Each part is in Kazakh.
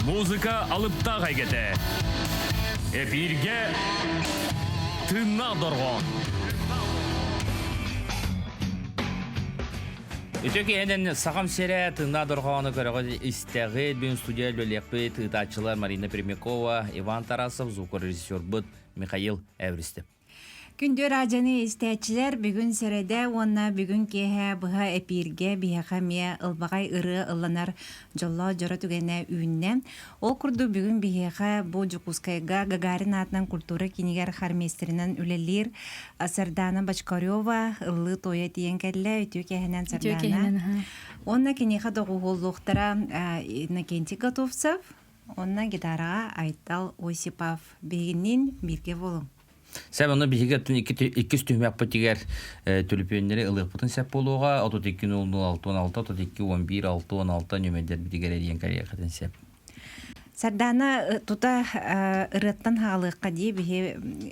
Музыка алыпта кайгете. Эфирге тынна доргон. Өтөке энен сагам сере тынна доргоны көрөгө истеги бен студия бөлөкпе тытачылар Марина Пермякова, Иван Тарасов, звукорежиссер бут Михаил Эвристе. Күндө радионы истечилер бүгүн середе онна бүгүн кеһе быха эпирге бияха мия ылбагай ыры ылланар жолло жора түгене үйүннен ол курду бүгүн бияха бу Жукускайга Гагарин атынан культура кинигер хармейстеринен үлелир Сардана Бочкарева ыллы тоя тиен келле үтү кеһенен Сардана онна киниха догуулуктара Иннокентий Готовцев онна гитарага Айтал Осипов бегинин бирге болуң. Сәп оны бігеттен екі стүймәк бұтігер төліпенлері ылық бұтын сәп болуға 32-06-16, 32-11-6-16 нөмендер бітігер әдейін кәрия қатын сәп. Сардана тута ырыттан халыққа дей бігі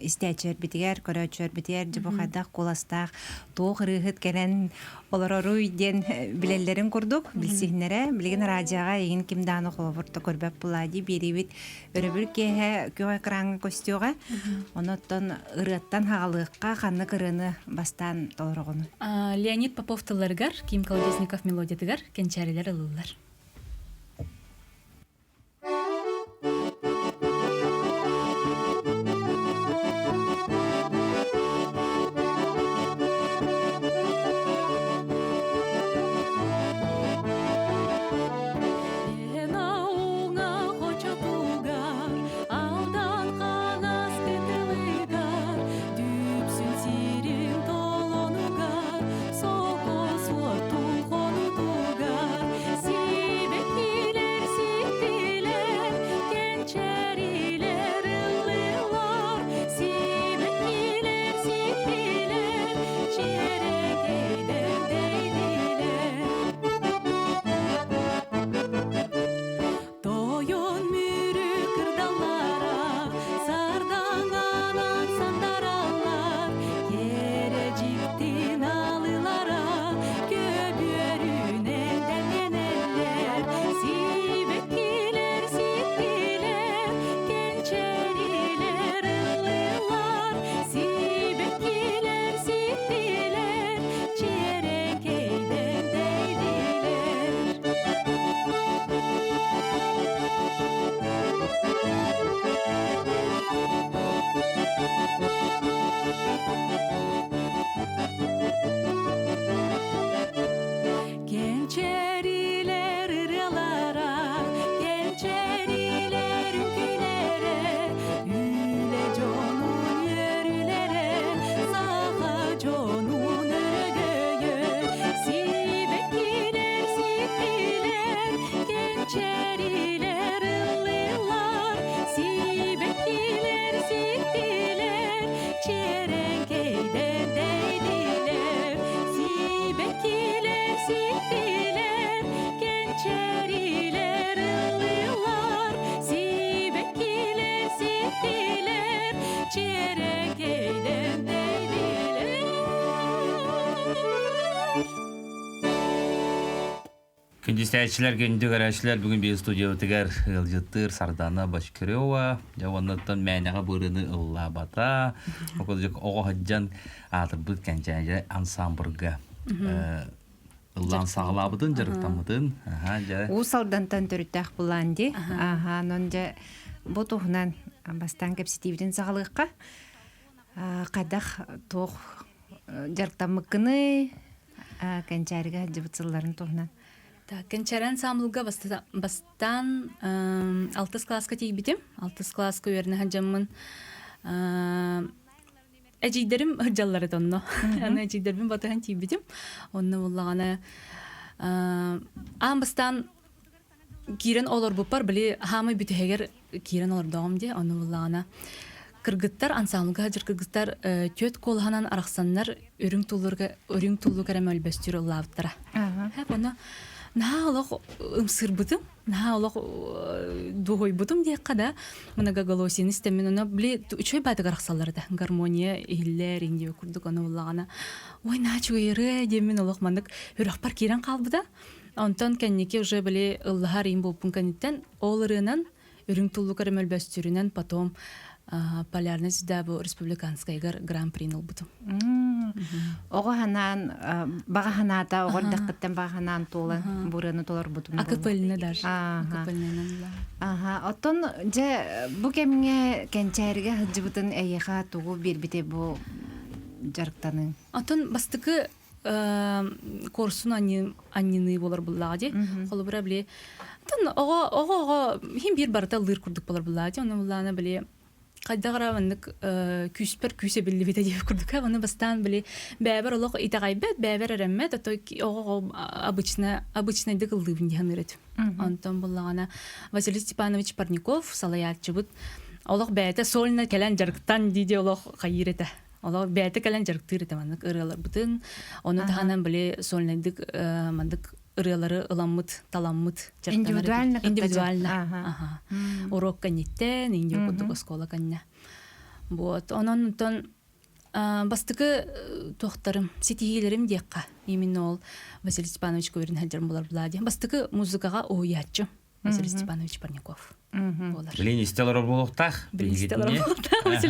істәчер бітігер, көрәчер бітігер, жібіғадақ, қоластақ, тоқ ырығыт кәрен олар-ору үйден білелерін көрдік, білсігінері, білген радияға егін кімданы қолабырты көрбәп бұлади, беребет өрібір кеге көй қыраңы көстеуға, оныттан ырыттан халыққа қанны кырыны бастан толырғыны. Леонид Попов тыларгар, Ким Колодезников мелодиятыгар, кенчәрелер ылылар. Күндістәчілер, күнді көрәшілер бүгін бей студия өтігер ұлжыттыр Сардана Бочкарева. Жауаннаттан мәнеға бұрыны ұлла бата. Оқылжық оғы хаджан атыр бұд кәнчәне ансамбырға. Ұллан сағылабыдың, жарықтамыдың. Усалдантан түріттәқ бұланды. Нонда бұл тұғынан бастан кәпсетивден сағылыққа. Қадақ тоқ жарықтамықыны кәнчәріға жыбытсыларын тұғынан. Кенчәрен самлуга бастан 6 класска тейбитим. 6 класска үйеріне хаджамын. Әжейдерім жаллары тонно. Аны әжейдерім батыған тейбитим. Онны болағаны бастан кирен олар бұппар, білі хамы бүтігер кирен олар доғым де. Онны болағаны кыргыттар ансамлыга хаджыр кыргыттар төт колханан арақсаннар өрің тулу кәрәм өлбәстүр ұллабыттара. Оны Наha олақ ымсыр бұтым, наha олақ дуғой бұтым дейік қада. Мұнаға голосин істемен, оны біле үчой байды қарақсаларды. Гармония, иллер, инде көрдік оны олағана. Ой, начу еры, демен олақ мандық өріқпар керен қалбыда. Онтон кенники уже были ыллахар им болпун каниттен ол ырынан үрүң туллу карамелбөстүрүнен потом полярный звезда республиканскайгар гран-при нылбытым. Ого ханан бага ханата огордаккыттан бага ханан тулы бурыны толор бутум. Акапельне даже. Ага. Акапельненен. Ага, оттон же бу кемге кенчерге хыжыбытын эйха тугу бирбите бу жарыктаны. Атын бастыкы корсун аннины болар буллади. Холу бара биле. Тан ого хим бир барта лыр курдук болар буллади. Аны буллана биле кайдагара мандык күсе билли бите деп курдук. Аны бастан биле бәбер олог итагайбет, бәбер эреммет, ото ого обычный дыгылды биньянырет. Антон буллагана Василий Степанович Парников салаятчыбыт. Олог бәте сольна келен жарыктан диде олог кайырете. Олог бәте келен жарыктыр ите мандык ыралар бутын. Оны таханан биле сольнайдык мандык ыралары ыламмыт, таламмыт Индивидуально. Индивидуально. Урок каниттен, инди окудук школа канна. Вот, онон бастыкы тохтарым, сетигилерим диякка. Именно ол Василий Степанович Куверин хаджарым болар булади. Бастыкы музыкага оятчы Василий Степанович Парников. Блин, истелор болуктах. Василий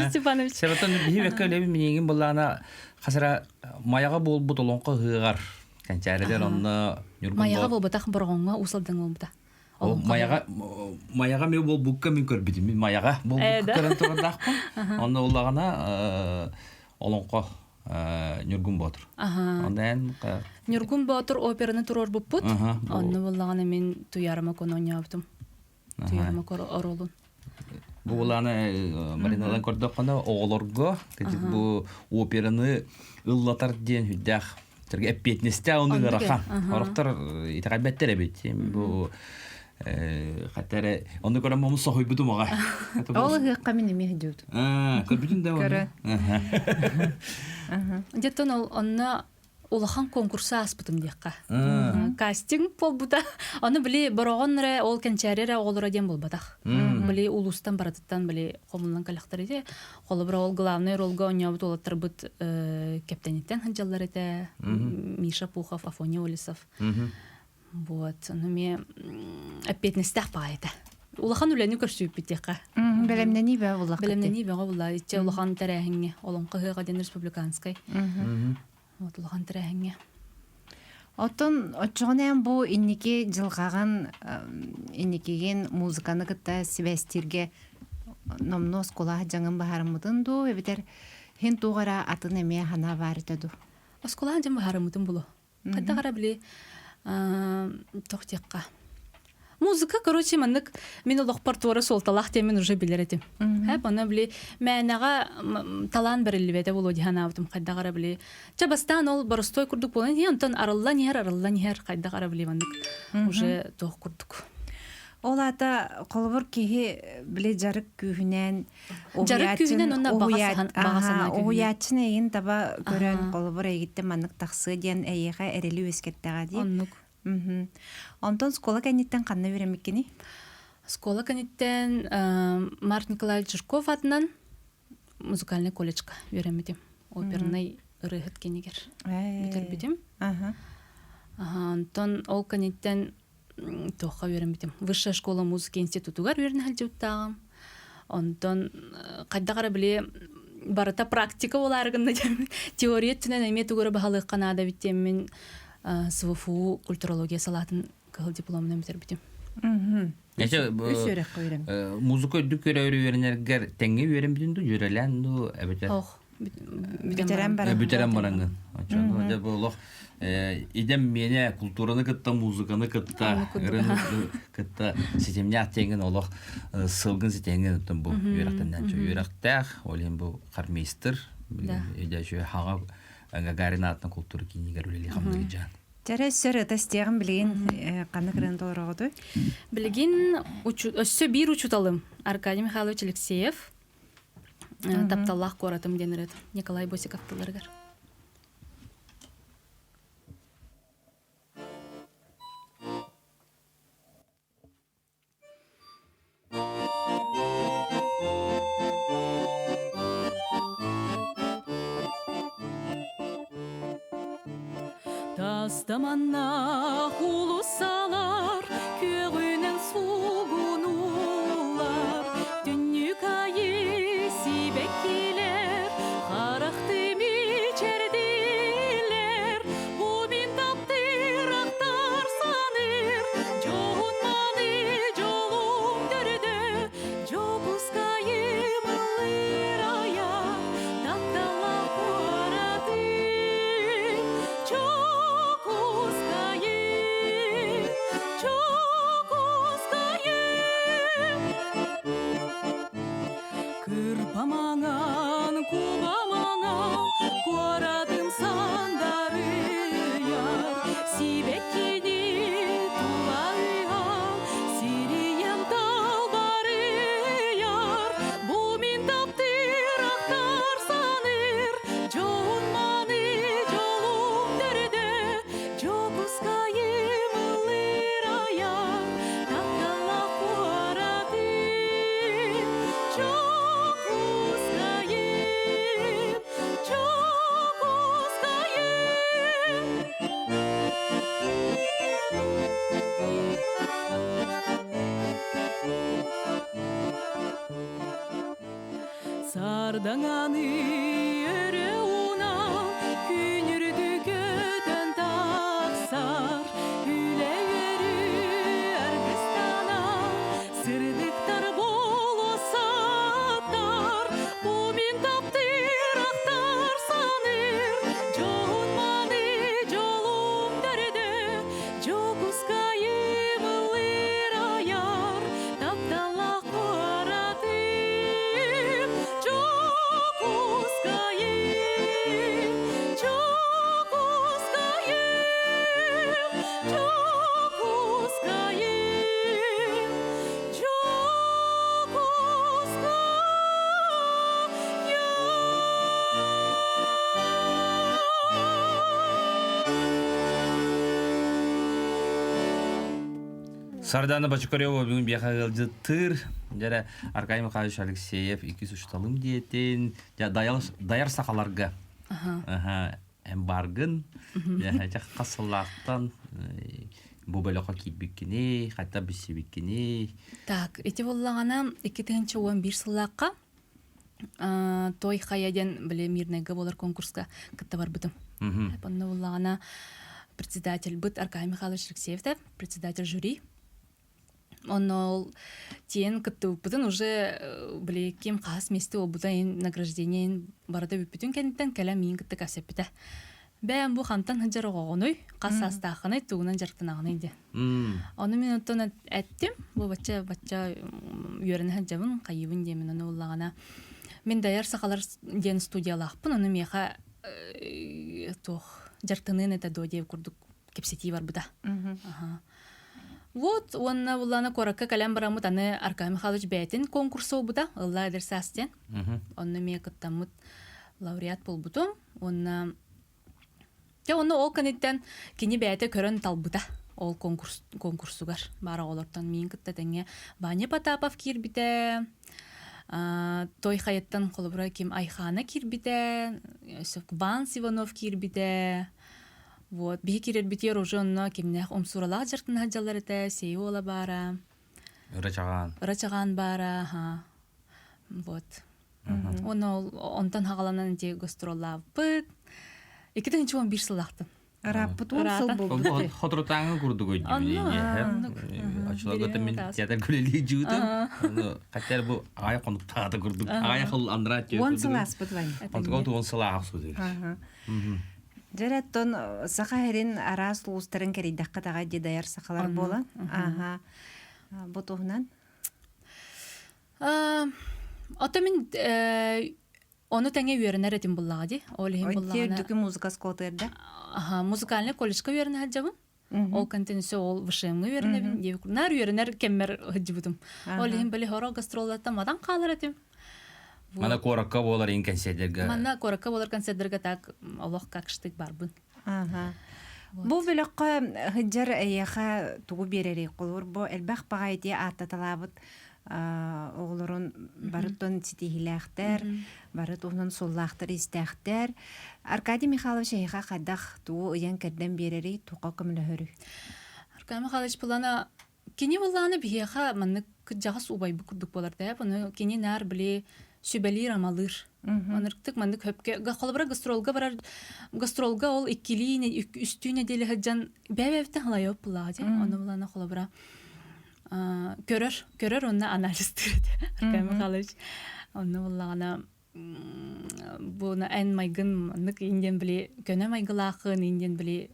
Степанович. Себептен бивекке леби минеген буллана хасара маяга болбут олонко хыгар. Канчаредер онно Маяга болбатах боргонга усалдан болбата. Маяга ме бол букка мен көрбүдүм. Мен маяга бол букка көрөн турдакпын. Онно улагана олонко Нюргун Батыр. Ондан Нюргун Батыр операны турор буппут. Онно боллагана мен туярыма кононьяптым. Туярыма кор оролун. Бу уланы Маринадан көрдөккөндө оголорго бу операны ыллатар ден хүддах. Терге эппетнесте оны рахан. Ороктор итагабеттер бит. Бу хатары онда көрөм момус сохой бутум ага. Ол гыкка мен эме хыжыбыт. Көрбүтүн да оны. Деттон ол онна улахан конкурса аспытым диякка. Кастинг болбута. Оны биле борогонре ол кенчарере оголора ден болбатах. Биле улустан баратыттан биле комундан калактар эте. Колу бир ол главный ролга ойнобут олаттар бут кептениттен ханжаллар эте. Миша Пухов, Афоня Олесов. Вот, ну ме опетнестах паэте. Улахан үләнү көрсүп битекка. Белемнени бе улак. Белемнени бе улла. Иче улахан тарахыңе, олонкы гаден республиканскай. Вот улахан тарахыңе. Оттон очогонен бу инники жылгаган инникиген музыканы кытта Себастирге номнос кола жаңын бахарымытын ду эбитер хин тугара атын эме хана барытаду. Оскола жам бахарымытын булу. Кайда кара биле тохтекка. Музыка, короче, мандык мен олох партуары солталах темен уже билер этим. Хеп аны биле мәнага талан берилбете болу диханабытым кайда кара биле. Чабастан ол боростой курдук болан, янтан арылла нихер кайда кара биле мандык уже тох курдук. Ол ата колбор кихи биле жарык күйүнен онна багасына оятчын эйин таба көрөн колбор эйгитте мандык таксы ден эйеха эрели өскеттега ди. Оннук. Онтон школа каниттен канна беремеккени? Школа каниттен Марк Николаевич Жирков атынан музыкальный колледжка беремедим. Оперный рыхыт кенигер. Битербидим. Онтон ол каниттен тоха беремедим. Высшая школа музыки институтугар берен халжуттагам. Онтон кайда кара биле барата практика боларыгында теория түнен эме тугары бахалык канада биттем мен СВФУ культурология салатын кыл дипломын битербитим. Музыка дүкөрө үйренергер теңге үйренбитин ду жүрелен ду эбетер. Битерен бараңын. Ача бу идем мене культураны кытта, музыканы кытта, кытта системне аттенген олох сылгын сетенген бу үйрактан жо үйрактах, олен бу кармейстер, иде жо хага Гагаринатын культура кинигер үлели хамдыгы жан. Жара сөрі тастиягын білген қаны кірін толырағыды? Білген өссө бир учуталым. Аркадий Михайлович Алексеев тапталлах коратым денерет. Николай Босиков тыларгар. Астаманна улусалар, көгінен суғынулар, дүннік айы сибек келер, қарақты мечерділер, бұмин таптырақтар саныр, жоғын маны жолым дөрді, жоғызқайым ұлыр ая, тақтала қорады, Кырпамаңан, кубамаңан, қорадым сандары яр, сибеккені тулайған, сирием талбары яр, бұмин таптырақтар саныр, жоғын маны жолым дөрді, жоғызқайым ұлыр аяр, тақтала қорады, Сардаңаны өрі уна, күнірді көтін тақсар, үлі өрі әрбістана, сырдықтар болосаттар, бұмин таптырақтар саныр, жоғын маны жолым дөрді, жоғызқайым ұлыр аяр, таптала қорады. Сардана Бочкарева бүгін бияқа ғылжыттыр. Жәрі Аркадий Михайлович Алексеев екі сұшталым дейетін. Даяр сақаларға. Әм барғын. Жақ қасылақтан бұл бөліға кейтбеккіне, қайта бісебеккіне. Так, эти боллағана 2011 сылаққа той қаяден біле мирнайға болар конкурсқа кітті бар бұтым. Бұнны боллағана председатель бұт Аркадий Михайлович Алексеев, председатель жюри. Он ол тиен кітті бұтын уже біле кем қас месті ол бұтын награждениен барада бүппітін кәнттен кәлі мейін кітті кәсеп біті. Бәйін бұл қамтан хыджар оғыной, қас астақыны туғынан жарқтын ағынайды. Оны мен оттан әттім, бұл бача үйеріні хыджабын, қайыбын демін оны олағана. Мен даяр сақалар ден студиялақпын, оны меға жарқтынын әті додев күрдік кепсети бар бұда. Вот, онна булана коракка калям барамут аны Аркадий Михайлович бәйтін конкурсы бұда, ылла әдірсі астен. Онны мен кыттамыт лауреат бол бұтым. Онны ол кәнеттен кені бәйті көрін тал бұда. Ол конкурсугар. Бара олардан мен кытта тәңе Ваня Потапов кирбіде, той қайеттан қолыбыра кем Айхана кирбіде, Ванс Иванов кирбіде. Вот, бихи кирер битер уже онно кемнех омсуралақ жартын хаджалар эте, сейі ола бара. Рачаган бара, вот. Онтан хағаланан де гастроллав бұд. 2011 сылақтым. Раппыт ол сыл болды. Хотротаңы күрді көйдіміне. Ачылағыта мен театр көлелі жүдім. Қаттар бұл ағай қондық тағады күрдік. Ағай қыл андыра түйетті. Он сылас бұд вай. Он сылақ сөзір. Жараттон сақа херин арас луыстарын кәрейдаққа таға дедайар сақалар бола. Бұтуғынан? Ото мен оны тәңе үйерінер әтім бұллаға де. Тер дүкі музыка сколтырды? Музыкальный колледжка үйеріне хаджабын. Ол контенсі ол вышемгі үйеріне. Нар үйерінер кәммер хаджабытым. Ол ең білі хоро гастроллатта мадан қалыр әтім. Мана коракка болар ин концерттерге. Мана коракка болар концерттерге так Аллах какштык барбын. Бу билакка хыджар аяха тугу берери колор бу элбах багайти аттаталабыт оғлорун барыттон ситихилээхтер, барыт онун соллаахтар истээхтер. Аркадий Михайлович эйха кадах туу ыян кэрден берери тука көмөлөһөрү. Аркадий Михайлович плана кини булланы биеха маннык жагас убай букурдук болар да. Буну кини нар биле сүбелир амалыр. Анырктык мандык хөпкө холбара гастролга ол иккилине үстүнө деле хаджан бәбәптен халайып булады. Аны булана холбара көрөр онна анализ тирде. Аркадий Михайлович аны булана буна эн майгын мандык инден биле көнө майгылахын инден биле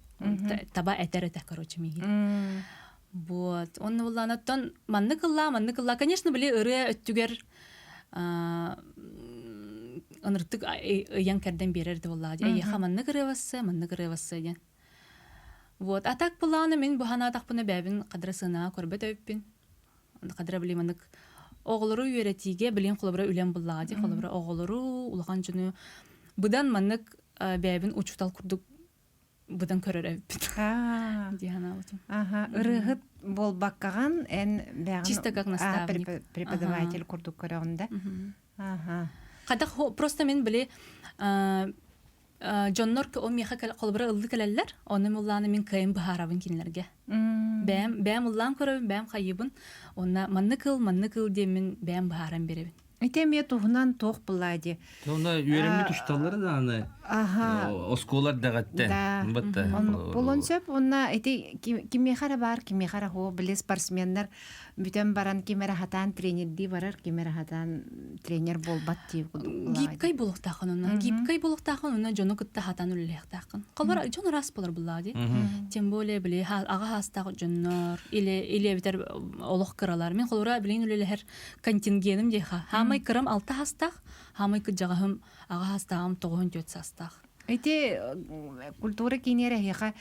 таба этерете короче миги. Вот аны булана тон мандыкылла конечно биле ыры өттүгер аныртык ыян кәрден берерди булады. Эйха манны кырывасы ден. Вот атак буланы мен бухана атак буны бәбин кадрасына көрбөт өппин. Кадра биле манык оголору үйрәтиге билен холбара үлән булады. Холбара оголору улган жыны будан маннык бәбин учутал курдук будан көрөр өппин. Дияна утум. Ырыгыт болбаккаган эн бәгын Чисто как наставник. Преподаватель курдук көрөгүндө. Кадак просто мен биле Жоннор о меха колбара ылды келелер, оны мулланы мен кайын бахарабын кинлерге. Бәм уллан көрөбүн, бәм хайыбын, онна манныкыл демен бәм бахаран беребин. Итеме тухунан тоқ булады. Онда үйренме тушталлары да аны. Осколар да гатте. Болонсеп онна эти кимехара бар, кимехара хо биле спортсменнер бүтән баран кимера хатан тренерди барар, кимера хатан тренер болбат дип. Гипкай болуктахын онна. Гипкай болуктахын онна жону кытта хатан үллехтахын. Калбар жон рас болар булады. Тем более биле ага хастагы жоннор или битер олох кыралар. Мен калбара билен үлелер контингеним деха. Хамай кырам 6 хастах, хамай кыжагым ага хастагым 9 састах. Эти культура кинере хеха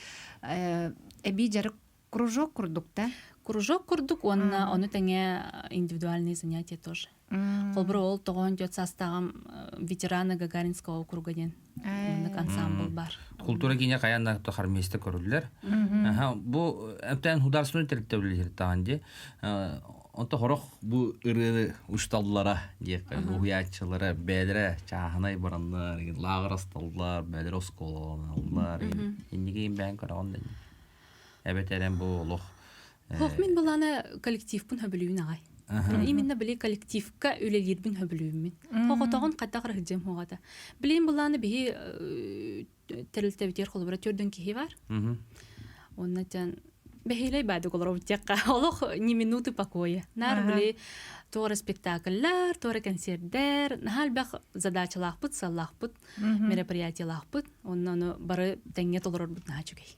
эби жарык кружок курдукта. Кружок курдук, оны тәңе индивидуальные занятия тоже. Колбыр ол 9 састагым ветераны Гагаринского округаден. Ансамбль бар. Культура кине каянна тохар месте көрүлөр. Бу эптен хударсыны терптебилер таанди. Онто хорох бу ыры ушталлара дип уячылары бәдре чахнай бараннар, лагырасталлар, бәдре осколалар. Индиге бән караганда. Эбетерен бу лох. Хохмин буланы коллектив бун хөбүлүн агай. Именно биле коллективка үлелер бун хөбүлүн. Хоготогон каттагыр хҗем хогата. Билен буланы би терилтебитер холбара төрдөн кихи бар. Оннан бехилей бады колоровтяка. Олох ни минуты покоя. Нар биле тора спектакльлар, тора концерттер, нахал бах задачалах бут, саллах бут, мероприятиялах бут. Оннан бары теңге толорор бут начугей.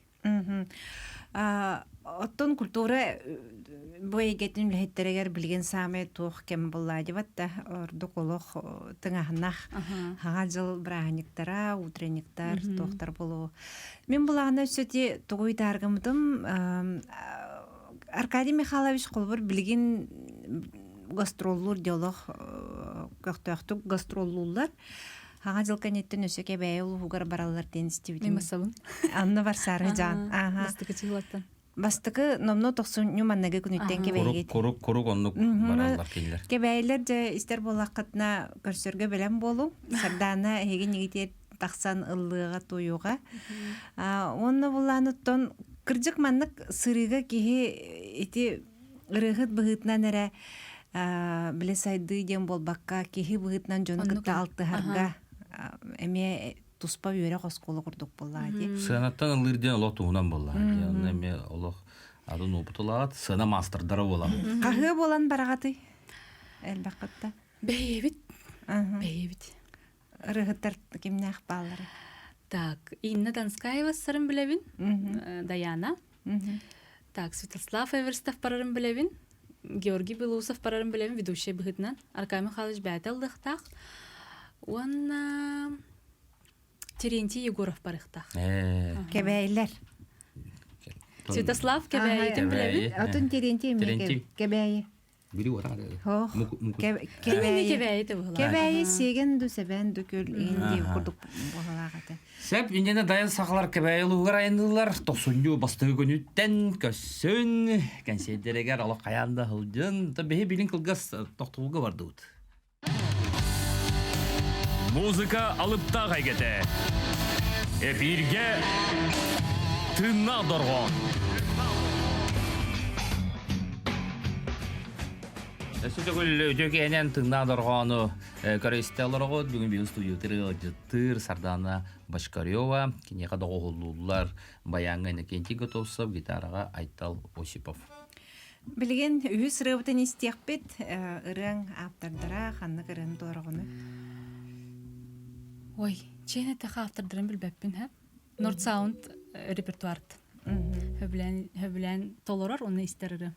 Оттон культура бойгетин лехеттерегер билген саме туох кем буллади батта ордук олох тыңахнах хага жыл браханиктара утренниктар тохтар болу. Мен булагына сөти тугуй таргымдым Аркадий Михайлович колбур билген гастроллур диалог көктөктүк гастроллулар хага жыл канеттен өсөке бәйе улугар баралар денистибит. Мен басабын. Анны бар сары жан. Бастыкы чыгылаттан. Бастыкы номно 90 нюманнага күнүттен кебейгет. Корук оннук баралар келер. Кебейлер же истер болакытна көрсөргө белем болу. Сардана хеген егитер таксан ыллыга тоюга. Онны буланыттан кыржык маннык сырыга кихи ити ырыгыт быгытнан эре биле сайды дем болбакка кихи быгытнан жону кытта алтыхарга эме туспа үйрө косколу курдук боллады. Сынаттан ылырден олох туунан боллады. Эме олох адын опутулат, сына мастердары болам. Кахы болан барагаты. Элбакытта. Бейбит. Бейбит. Рыгыттар кимнах баллары. Так, Инна Донскаева сырын билебин. Даяна. Так, Святослав Эверстов парарын билебин. Георгий Белусов парарын билебин, ведущий быгытнан. Аркадий Михайлович бәтелдыктак. Уанна Терентий Егоров парыктак. Кебейлер. Святослав кебейтен билебин. Атын Терентий кебейи. Били вара. Хох. Кини Кебәйе. кебәйте була. Кебәйе сеген дүсәбән дүкүл инди курдук балагата. Сәп индене дайын сақлар кебәйелугар айындылар. 90 бастығы күнүттен көссін. Кәнсейдерегер ала қаянда хылжын. Бәхе билин кылгас тоқтуылға барды ұд. Музыка алыпта қайгеті. Эфирге тынна дорғон. Сөтөгүл өтөке энен тыңна доргону көрөстелорго бүгүн бил студио жыттыр Сардана Башкарева, кинека догулулар баянгы кенти готовсов, гитарага Айтал Осипов. Билген үс рыбытын истекпет ырың аптардара ханны кырын торгону. Ой, чейне тақа автырдырын білбәппін, ха? Норд Саунд репертуард. Хөблән толорар, оны истерірі.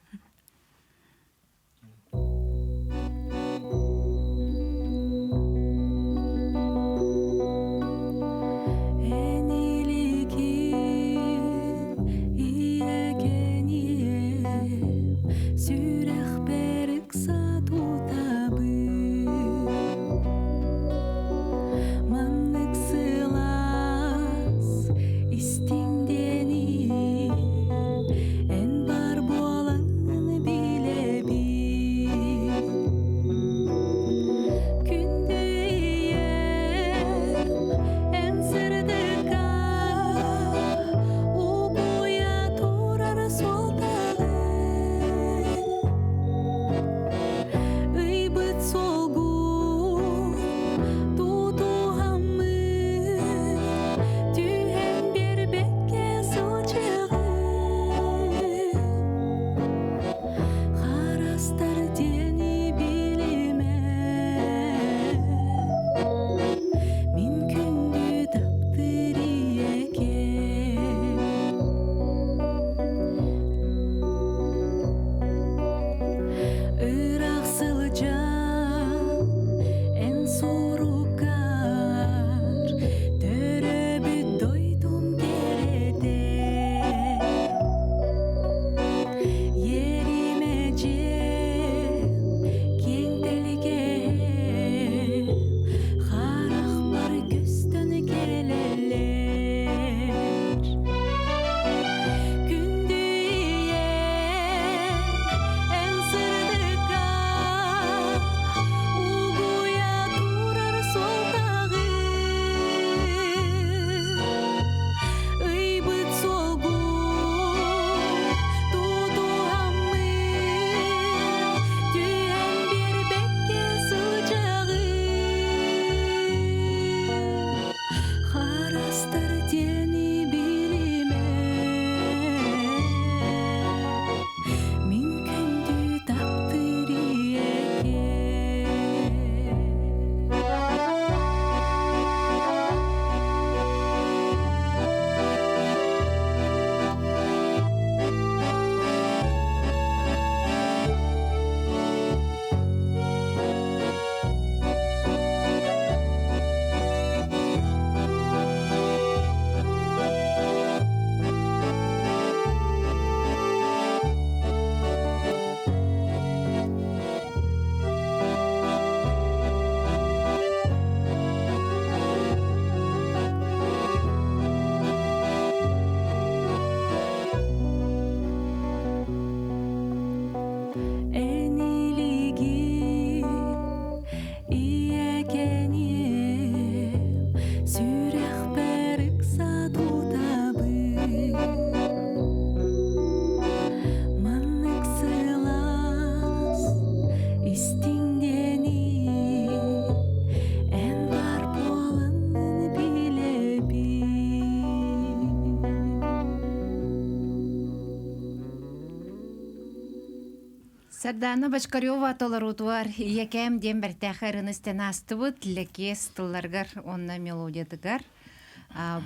Сардана Башкарева толарутуар якем дем бертахарын стенастыбыт лекес тылларгар онна мелодиядыгар.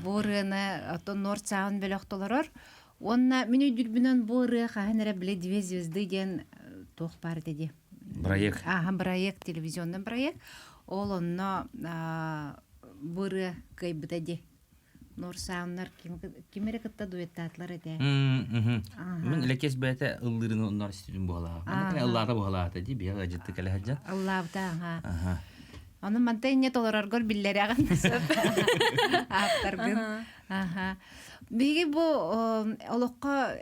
Борыны ото Норд Саунд белек толарар. Онна меню дүрбүнөн боры хаханера биле 2 звезды ден тох бар деди. Проект. Проект, телевизионный проект. Ол онна боры кайбытади. Норсауннар кимере кытта дуэттатлар эте. Мен лекес бәте ыллырын оннар студент була. Мен ыллата була та ди бия ажытты келе хаджан. Аллабыта, ага. Аха. Оны мантайне толораргор биллери аган сөп. Аптаргын. Ага. Биги бу олоққа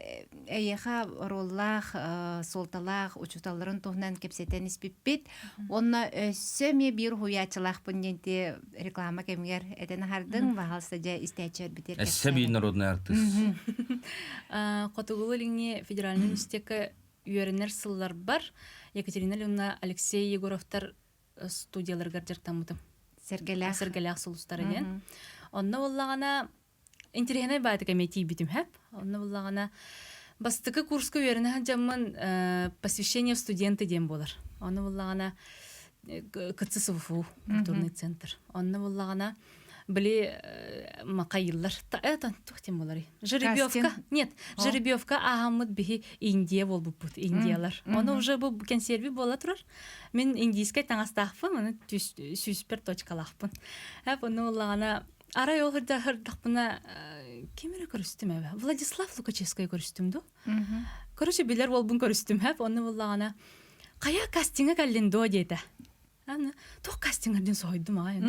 эйеха роллах, солталах, учуталарын тухнан кепсетен испиппит. Онна сөме бир хуячылах пунденте реклама кемгер этен хардын вахалса жа истечер битер. Эсеби народный артист. Котугулы линии федеральный университетке үйеренер сыллар бар. Екатерина Леонидовна Алексей Егоровтар студияларга жактамытым. Сергелях сулустар эден. Онна боллагана интересный байты комитет битим хэп. Онна боллагана бастыкы курска үйеренер жамман посвящение в студенты дем болар. Онна боллагана КЦСУ культурный центр. Онна боллагана были макайыллар. Это тухтем болары. Жеребьевка. Нет, жеребьевка ахамыт бихи Индия болбупут. Индиялар. Оны уже бу консерви бола турар. Мен индийскай таңастахпын, аны сүйспер точкалахпын. Хәп оны оллагана ара йолгырда хырдахпына кемере көрүстүм эбе. Владислав Лукачевский көрүстүм ду. Короче, билер болбун көрүстүм хэп. Оны оллагана кая кастинга каллендо дейта. Аны тох кастингерден сойдум ай.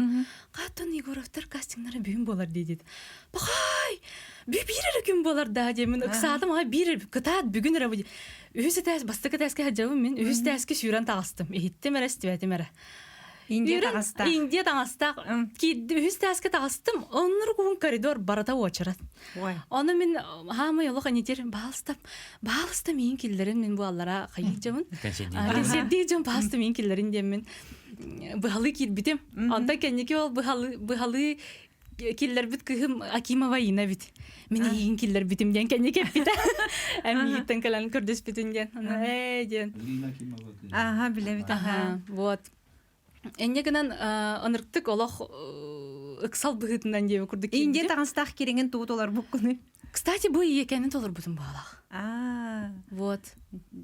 Катын Егоровтар кастингнары бүгүн болар дейди. Бахай! Бир күн болар да демен ыксадым ай бир кытат бүгүн ра бу. Өзү тәс бастык тәскә хаҗабым мен өзү тәскә шүрән тагыстым. Эттем эрес тибәтем эре. Индия тагыста. Ки өзү тәскә тагыстым. Оннур күн коридор барата очрат. Аны мен хамы ялык анитер балстап мен килдерин мен бу аллара кайыкжамын. Кенседи жон балстап мен килдерин демен. Быхалы кирбитем. Анда кенеке ол быхалы киллер бит кыхым Акимова ина бит. Мен иин киллер битим ден кенеке бит. Эми иттен калан көрдөс битин ден. Ден. Ага, биле бит. Ага, вот. Эннегенен анырттык олох ыксал быхытынан дебе курдук. Индия тагынстах киреген туутулар буккуны. Кстати, бу екенин толор бутун баалах. Вот.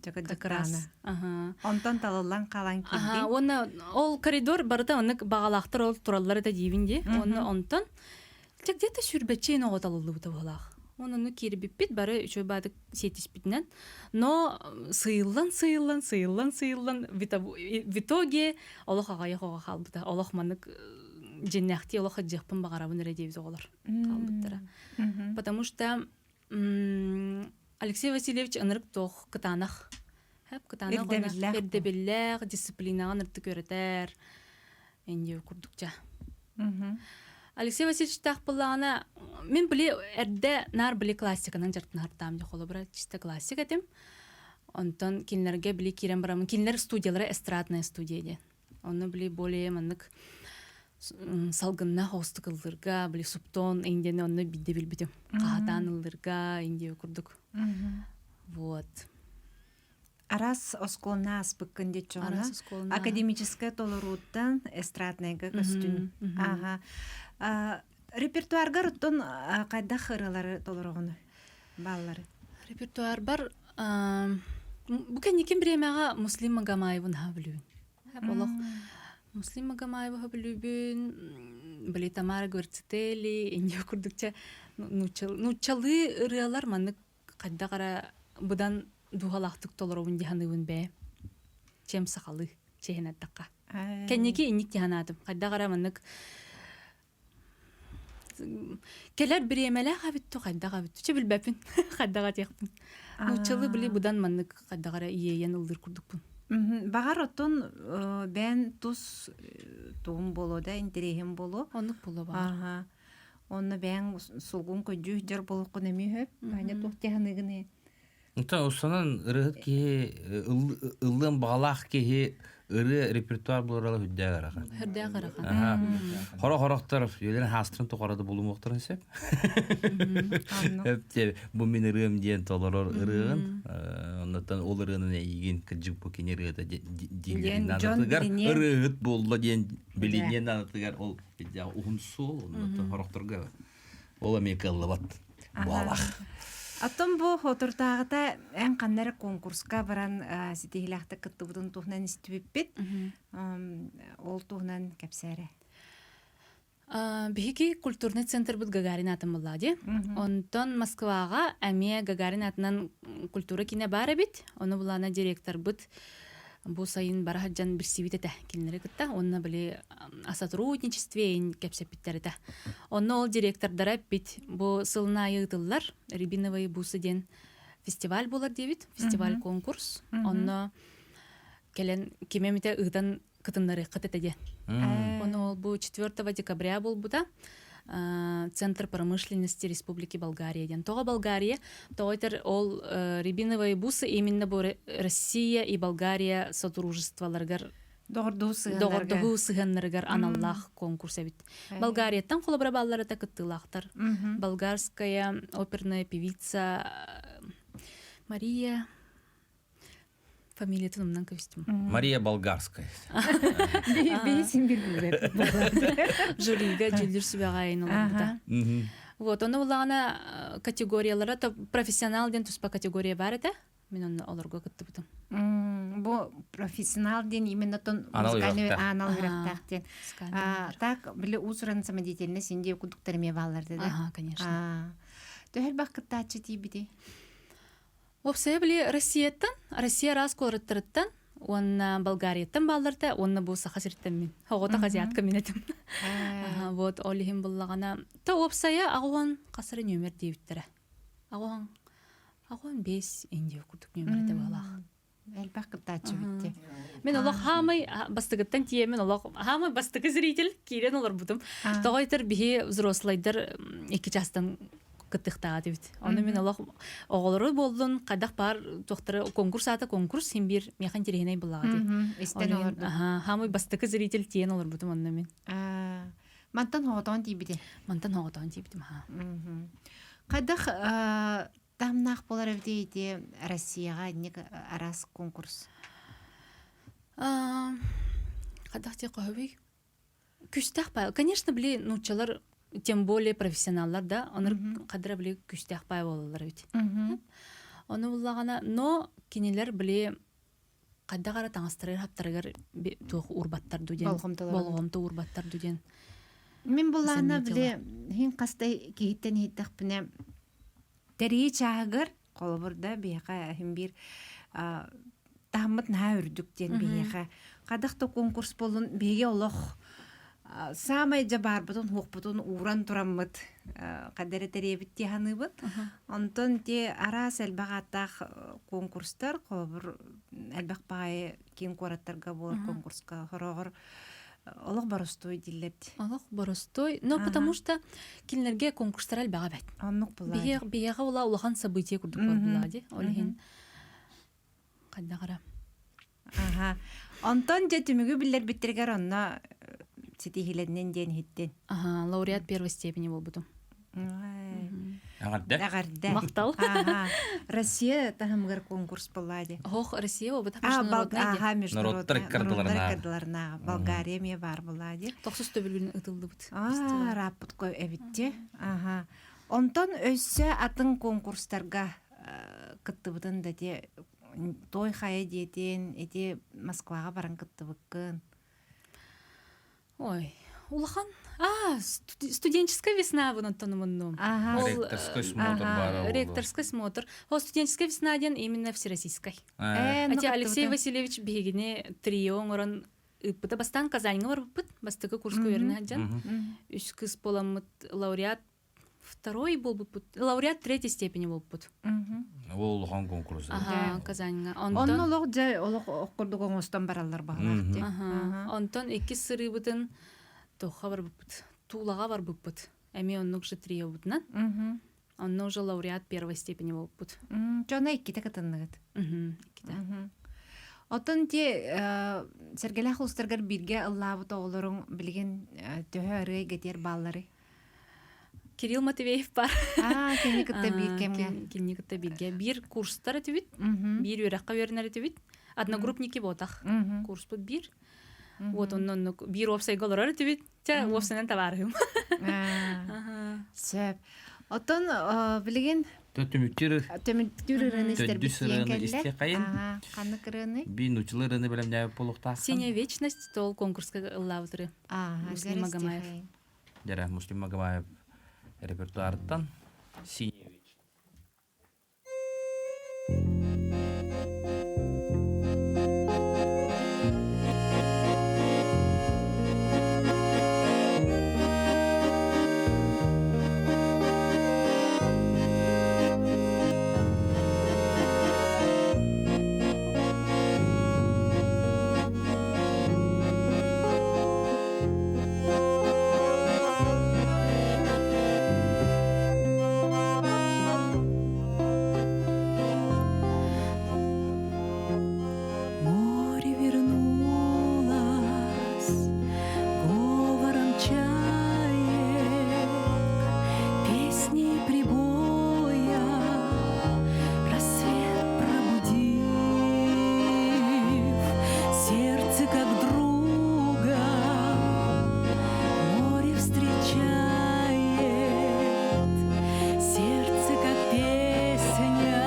Как раз. Ага. Онтон талылан калан килди. Ага, оны ол коридор барда оны багалактыр ол тураллар да дибинде. Оны онтон тек где-то сүрбетчен оготалылы бута баалах. Оны кирбиппит бары үчө бадык сетиспитнен. Но сыйлан в итоге Аллах агая хога халбыта. Аллах манык женнахти Аллах жакпын багарабын редебиз оголор. Халбыттара. Потому что Алексей Васильевич анырык тох кытанах. Хәп кытанах эрдебилләр, дисциплинага аныртык өретер. Энди курдукча. Алексей Васильевич тахпылана мен биле эрде нар биле классиканың жартын хартам де холо бра чисто классика тем. Онтон кинлерге биле кирен барамын. Кинлер студиялары эстрадная студия. Оны биле более мандык салгынна хостыкылдырга, биле суптон эндене оны бидде билбитим. Кахатан ылдырга энди курдук. Вот. Арас осколна аспыккын чона. Академическая толоруттан эстрадныйга костюм. Ага. Репертуарга руттон кайда хыралары толорогону баллары. Репертуар бар. Бу кенекен биремага Муслим Магомаевын хаблүн. Олох Муслим Магомаева хаблүн. Били Тамара Гварцители, энди курдукча нучалы ырыалар маннык кайда кара будан дугалактык толоробун диханыбын бе. Чем сакалы чехенаттакка. Кенеке инник диханатым. Кайда кара маннык келер биремеле хабитту кайда хабитту. Че билбепин. Кайдага текпин. Нучалы били будан маннык кайда кара иеен ылдыр курдукпун. Багар оттон бен тус туум болода интерехим боло. Онук боло бар. Ага. Онны бен сулгун көжү жер болукун эми хөп. Баня тухтеханыгыны. Ата осонан ырыгыт ки ыллын багалах ки ыры репертуар буларалы хүддә гарахан. Хөрдә гарахан. Ага. Хора-хорактар юлен хастрын токарады булумоктарын сеп. Хепте бу мен ырым диен толорор ырыгын. Оннан ол ырыгын ийген кыжык бу кенерде дигерин надатыгар ырыгыт болду диен билинен надатыгар ол бидя ухунсу оннан хорактарга. Ол америкаллы бат. Балах. Аттон бу хотуртаагыта эн каннары конкурска баран ситихилахта кыттыбытын тухнан истибиппит. Ол тухнан кепсәре. Биһиги культурный центр бут Гагарин атын буллади. Онтон Москвага әме Гагарин атынан культура кине бары бит. Оны булана директор бут. Бу сайын барахаджан бир сибит эте килнере кытта. Онна биле о сотрудничестве кепсепиттер эте. Онна ол директор дарап бит. Бу сылна йытыллар Рябиновый бусы ден фестиваль булар дебит. Фестиваль конкурс. Онна келен кемемите ыйтан кытыннары кытетеде. Оны ол бу 4 декабря был бута. Центр промышленности Республики Болгария. Тога Болгария, тойтер ол Рябиновые бусы именно бу Россия и Болгария сотрудничестволаргар Дорду сыганнаргар аналлах конкурса бит. Болгариятан холобра баллары та кыттылахтар. Болгарская оперная певица Мария, фамилия тынымнан көвістім. Мария Болгарская. Бейсин бир Жулига жүлдір сүбәғайын оларда. Вот, оны олағына категориялары, профессионал ден туспа категория бар еді. Мен оны оларға күтті бұтым. Бу профессионал ден именно тон Анал вирақтақ ден. Так, білі ұсырын самодетельні сенде күдіктірме баларды да? Ага, конечно. Төхіл бақытта атшы дейбіде? Опсая біле Россия раз колырыттырыттан, онна Болгарияттан балларда, онна бұл сақасырыттан мен. Хоғыта қазиятқа мен етім. Вот, олихим бұллағана. Та опсая ағуан қасыры нөмір дейбіттірі. Ағуан 5 инде күдік нөмірі де балақ. Әл бақытта атшы бітті. Мен олақ хамай бастығыттан тие, мен олақ хамай бастығы зритель кейлен олар бұдым. Тоғайтыр бігі взрослайдар 2 жастан кыттыктаа дебит. Оны мен олох оголору болдун, кадак бар тоқтары конкурс хим бир механ терехиней буллагы. Истен олорду. Хамы бастыкы зритель тиен олар бутум онна мен. Мантан хоғатан дейбіде? Мантан хоғатан дейбідім. Кадак тамнақ болар өвдейді Россияға нек арас конкурс? Кадак те қойбей? Күстақ бай. Конечно, біле, нучалар тем более профессионаллар да, оныр кадра биле күстәк бай болалар бит. Оны буллагана, но кинелер биле кадагара таңастырыр хаптарыгар тух урбаттар дуден. Болгомто урбаттар дуден. Мен буллагана биле хин кастай киттен хиттак бине тери чагыр колбурда бияка хим бир таммыт на үрдүктен бияка. Кадакта конкурс болун беге олох самай жабар бутун хук бутун уран тураммыт кадере теребит тиханыбыт. Онтон те арас элбагатах конкурстар колбур элбак бай кин кораттарга болар конкурска хорогор олох баростой диллет. Олох баростой, но потому что кинлерге конкурстар элбага бет. Оннук була. Бияга ула улахан событие курдук булади. Олихин кадагара. Онтон же түмүгү биллер биттергер онна сетихиленнен ден хиттен. Лауреат первой степени был бутум. Агарда. Мактал. Россия тахамгар конкурс болады. Ох, Россия ол бутам международный кардаларына. Болгария ме бар болады. Токсус төбөлүн ытылды бут. Раппут кой эвитте. Онтон өссө атын конкурстарга кыттыбытын да те той хая детен эти Москвага баран кыттыбыккын. Ой, улахан. Студенческая весна вон тонумуннум. Ректорской смотр бар. Ректорской смотр. Студенческая весна ден именно всероссийской. Алексей Васильевич бегине трио оңорон ыппыта бастан Казаньга бар быппыт. Бастыгы курску верне хаджан. Үч кыз боламыт лауреат второй был быппыт. Лауреат 3 степени был быппыт. Ол улахан конкурс. Казаньга. Онтон олох же олох оккурдук оңостон баралар багаларты. Онтон 2 сырыбытын тоха бар быппыт. Тулага бар быппыт. Эми оннук же трио бутнан. Онно уже лауреат 1 степени был быппыт. Жона 2 кытынныгыт. Отон те Сергелах устаргар бирге ыллабыт оголорун билген төһөрө гетер баллары. Кирилл Матвеев бар. Кени кытта бир кемге. Кени кытта бирге. Бир курстар этибит. Бир үрәккә вернер этибит. Одногруппники ботах. Курс бут бир. Вот оннон бир офсай голорар этибит. Та офсанан табарым. Сөп. Отон билген төмүттүрүрүн истер Каны кырыны. Бин учылырыны белем жай полукта. Синяя вечность тол конкурска ыллабытыры. Муслим Магомаев. Жара Муслим Магомаев репертуарыттан «Синий вечность». Море вернулось говором чаек, песней прибоя, рассвет пробудив, сердце как друга море встречает, сердце как песня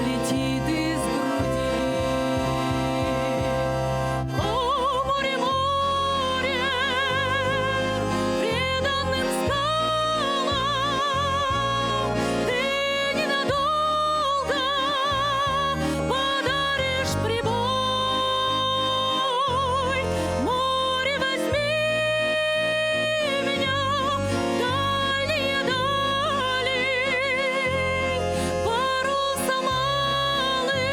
летит из груди. О, море, море, преданным скалам ты ненадолго подаришь прибой. Море, возьми меня в дальние дали, парусом малым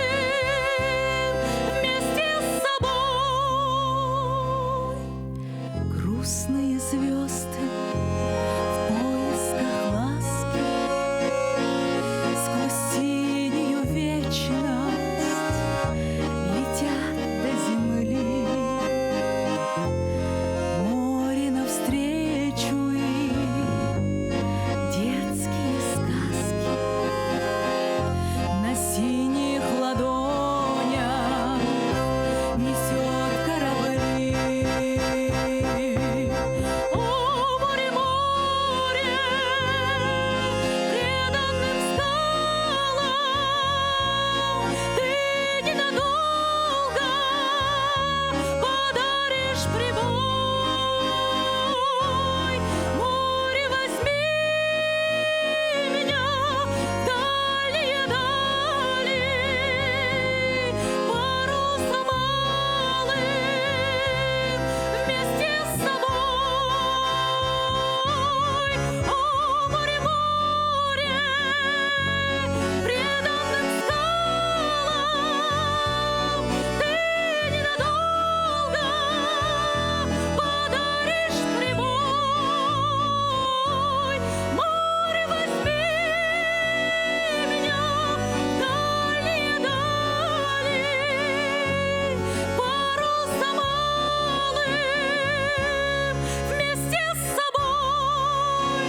вместе с собой. Грустные звезды в поисках ласки сквозь синюю вечность летят до земли. Море навстречу им детские сказки на синих ладонях несет корабли. О, море, море, преданным скалам ты ненадолго подаришь прибой. Море, возьми меня в дальние дали, парусом малым вместе с собой. О, море, море, преданным скалам ты ненадолго подаришь прибой. Море, возьми меня в дальние дали, парусом малым вместе с собой,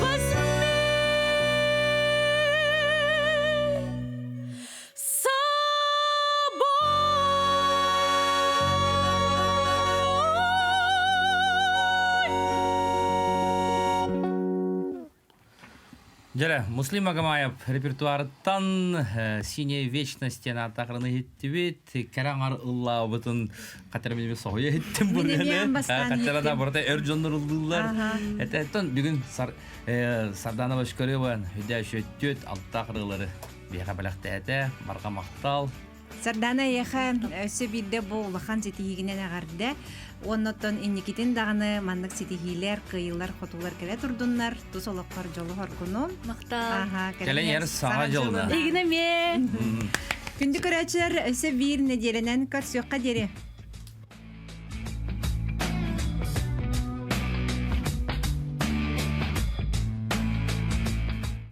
возьми с собой. Жара Муслим Магомаев репертуарыттан «Синяя вечность» яна тақырыны хиттибит, караңар ылла бұтын қатарымызбе соғыя хиттім Менен бастан қатарана хиттим. бұрата өржонлар ылдылар. Ага. Әттен бүгін Сардана Башкарева үдә шөттөт алт тақырылары бейға біліқті әті, марға мақтал. Сардана яха өсө бирде бу улахан сетигинен агарды. Оннотон инникитин даганы маннык сетигилер, кыйылар, хотулар келе турдуннар. Тусолоккор жолу хоркуну. Мактал. Аха, Келен яры саңа жолына. Игіне ме. Күндү көрәчелер өсө бир неделенен көрсөкка дере.